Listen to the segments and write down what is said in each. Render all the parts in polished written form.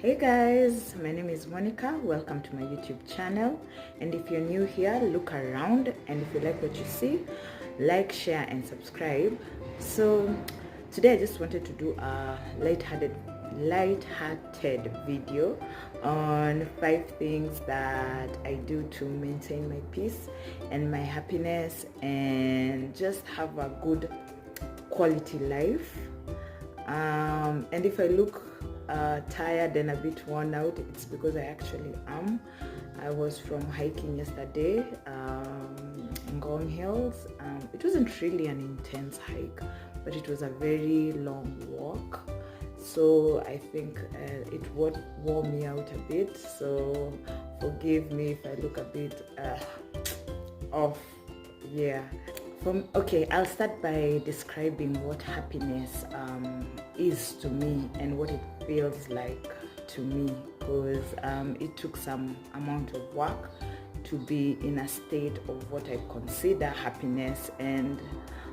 Hey guys, my name is Monica. Welcome to my YouTube channel. And if you're new here, look around, and if you like what you see, like, share and subscribe. So today I just wanted to do a light-hearted video on 5 things that I do to maintain my peace and my happiness and just have a good quality life. And if I look tired and a bit worn out, it's because I actually am. I was from hiking yesterday in Ngong Hills. It wasn't really an intense hike, but it was a very long walk. So I think it wore me out a bit. So forgive me if I look a bit off. Yeah. Okay, I'll start by describing what happiness is to me and what it feels like to me, because it took some amount of work to be in a state of what I consider happiness. And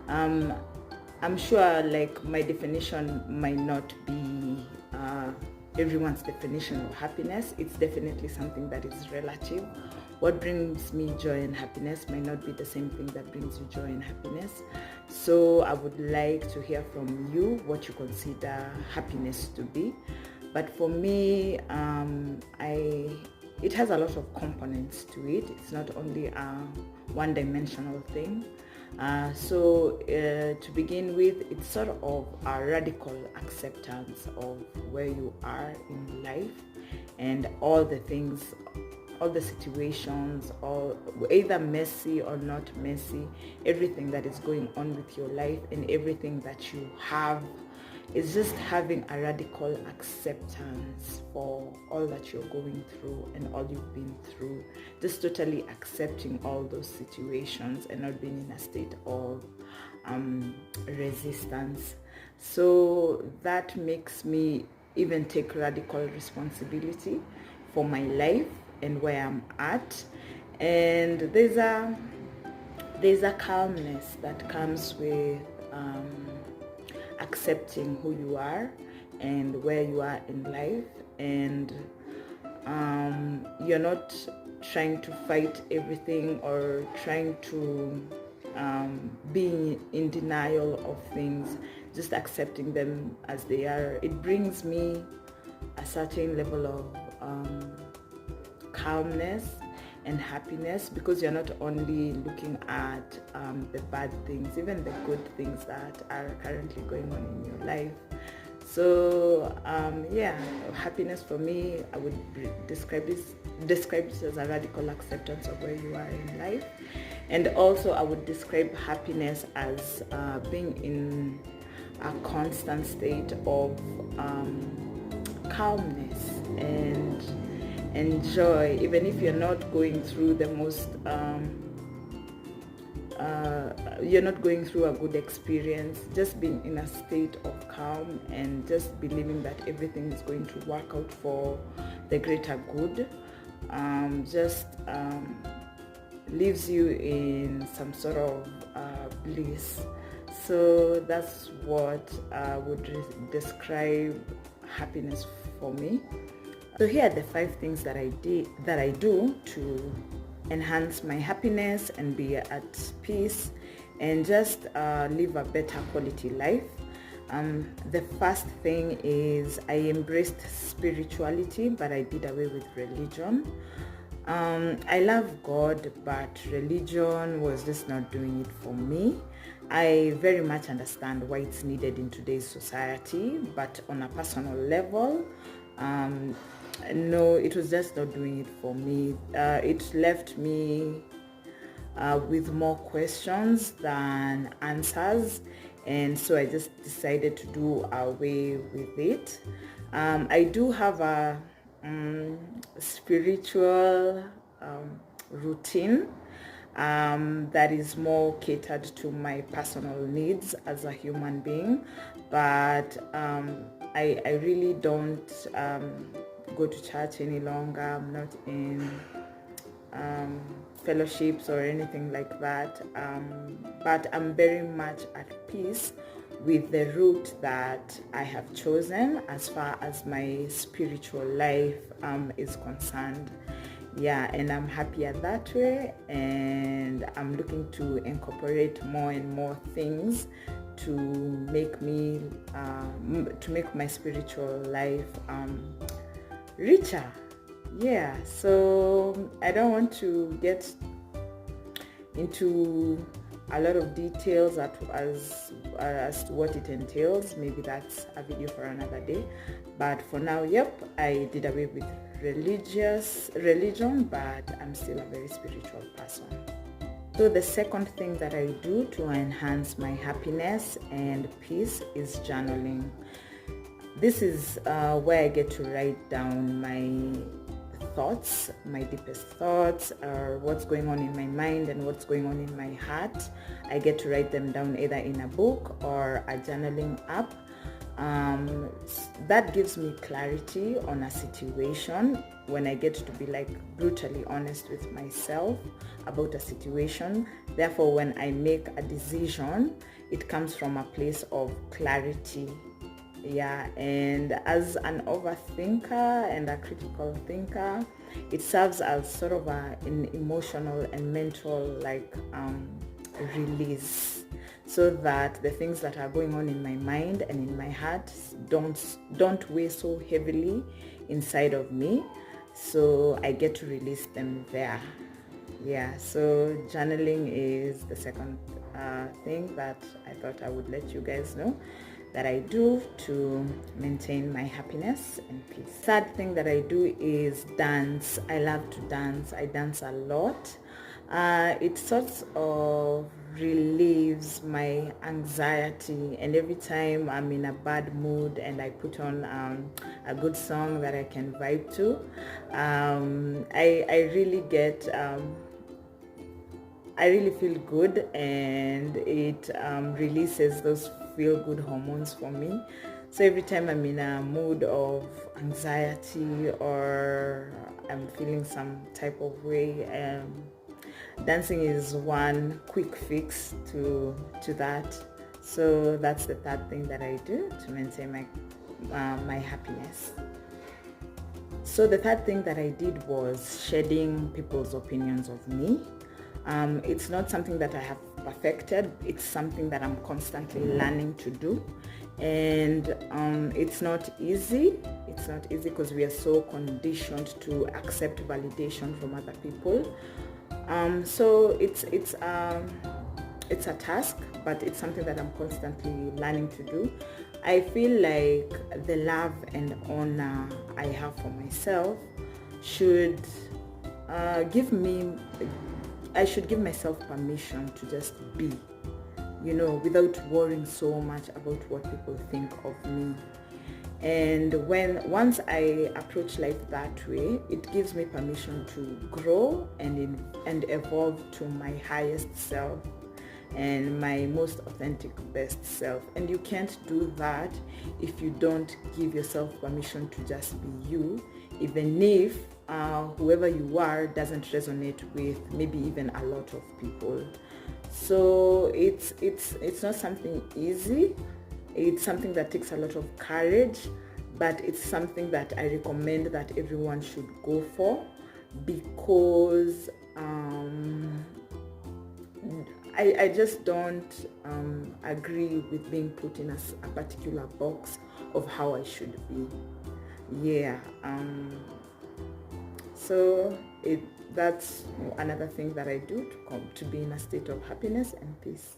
I'm sure like my definition might not be everyone's definition of happiness. It's definitely something that is relative. What brings me joy and happiness might not be the same thing that brings you joy and happiness. So I would like to hear from you what you consider happiness to be. But for me, it has a lot of components to it. It's not only a one-dimensional thing. So to begin with, it's sort of a radical acceptance of where you are in life and all the things, all the situations, or either messy or not messy, everything that is going on with your life and everything that you have is just having a radical acceptance for all that you're going through and all you've been through. Just totally accepting all those situations and not being in a state of resistance. So that makes me even take radical responsibility for my life and where I'm at. And there's a calmness that comes with accepting who you are and where you are in life, and you're not trying to fight everything or trying to be in denial of things, just accepting them as they are. It brings me a certain level of calmness and happiness, because you're not only looking at the bad things, even the good things that are currently going on in your life. So happiness for me, I would describe this as a radical acceptance of where you are in life. And also I would describe happiness as being in a constant state of calmness and joy, even if you're not going through the most you're not going through a good experience. Just being in a state of calm and just believing that everything is going to work out for the greater good just leaves you in some sort of bliss. So that's what I would describe happiness for me. So here are the 5 things that I do to enhance my happiness and be at peace and just live a better quality life. The first thing is I embraced spirituality, but I did away with religion. I love God, but religion was just not doing it for me. I very much understand why it's needed in today's society, but on a personal level, no, it was just not doing it for me. It left me with more questions than answers, and so I just decided to do away with it. I do have a spiritual routine that is more catered to my personal needs as a human being, but I really don't go to church any longer. I'm not in fellowships or anything like that, but I'm very much at peace with the route that I have chosen as far as my spiritual life is concerned. Yeah, and I'm happier that way, and I'm looking to incorporate more and more things to make me to make my spiritual life richer. Yeah, so I don't want to get into a lot of details as to what it entails. Maybe that's a video for another day, but for now, yep, I did away with religion, but I'm still a very spiritual person. So the second thing that I do to enhance my happiness and peace is journaling. This is where I get to write down my thoughts, my deepest thoughts, or what's going on in my mind and what's going on in my heart. I get to write them down either in a book or a journaling app. That gives me clarity on a situation when I get to be like brutally honest with myself about a situation. Therefore, when I make a decision, it comes from a place of clarity. Yeah, and as an overthinker and a critical thinker, it serves as sort of an emotional and mental release, so that the things that are going on in my mind and in my heart don't weigh so heavily inside of me, so I get to release them there. Yeah, so journaling is the second thing that I thought I would let you guys know that I do to maintain my happiness and peace. Third thing that I do is dance. I love to dance. I dance a lot. It sort of relieves my anxiety, and every time I'm in a bad mood and I put on a good song that I can vibe to, I really get I really feel good, and it releases those feel-good hormones for me. So every time I'm in a mood of anxiety or I'm feeling some type of way, dancing is one quick fix to that. So that's the third thing that I do to maintain my happiness. So the third thing that I did was shedding people's opinions of me. It's not something that I have perfected. It's something that I'm constantly learning to do, and it's not easy. It's not easy because we are so conditioned to accept validation from other people. So it's a task, but it's something that I'm constantly learning to do. I feel like the love and honor I have for myself should I should give myself permission to just be, without worrying so much about what people think of me. And once I approach life that way, it gives me permission to grow and evolve to my highest self and my most authentic best self. And you can't do that if you don't give yourself permission to just be you, even if whoever you are doesn't resonate with maybe even a lot of people. So it's not something easy. It's something that takes a lot of courage, but it's something that I recommend that everyone should go for, because I just don't agree with being put in a particular box of how I should be. Yeah. So that's another thing that I do to be in a state of happiness and peace.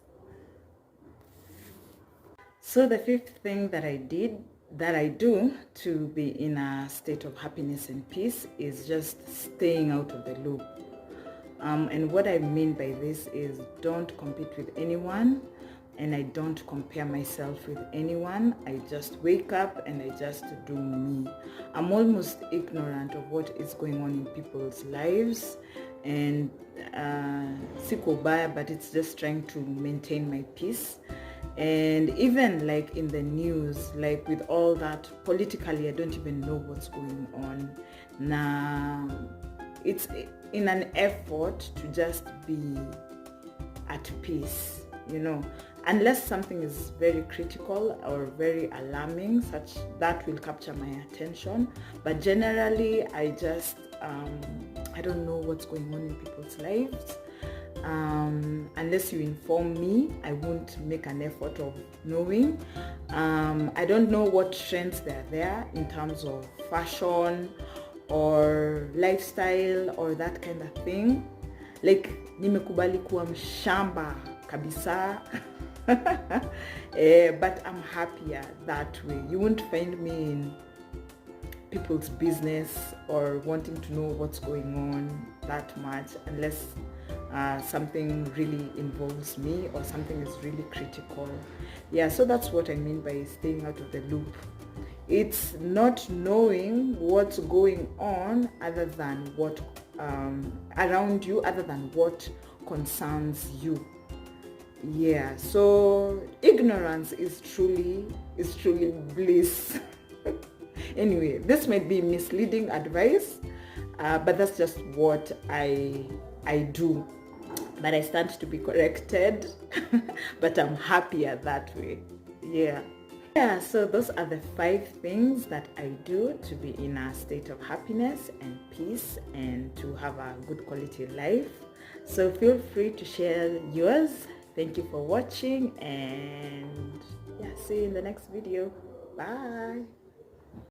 So the fifth thing that I do to be in a state of happiness and peace is just staying out of the loop. And what I mean by this is don't compete with anyone, and I don't compare myself with anyone. I just wake up and I just do me. I'm almost ignorant of what is going on in people's lives, and siko baya, but it's just trying to maintain my peace. And even like in the news, like with all that politically, I don't even know what's going on. Now, it's in an effort to just be at peace. unless something is very critical or very alarming, such that will capture my attention. But generally, I just I don't know what's going on in people's lives. Unless you inform me, I won't make an effort of knowing. I don't know what trends there are there in terms of fashion or lifestyle or that kind of thing. Like, nimekubali kuwa mshamba kabisa. But I'm happier that way. You won't find me in people's business or wanting to know what's going on that much, unless something really involves me or something is really critical. Yeah, so that's what I mean by staying out of the loop. It's not knowing what's going on other than what around you, other than what concerns you. Yeah, so ignorance is truly bliss. Anyway, this might be misleading advice, but that's just what I do. But I stand to be corrected. But I'm happier that way. Yeah, so those are the 5 things that I do to be in a state of happiness and peace and to have a good quality life. So feel free to share yours. Thank you for watching, and yeah, see you in the next video. Bye.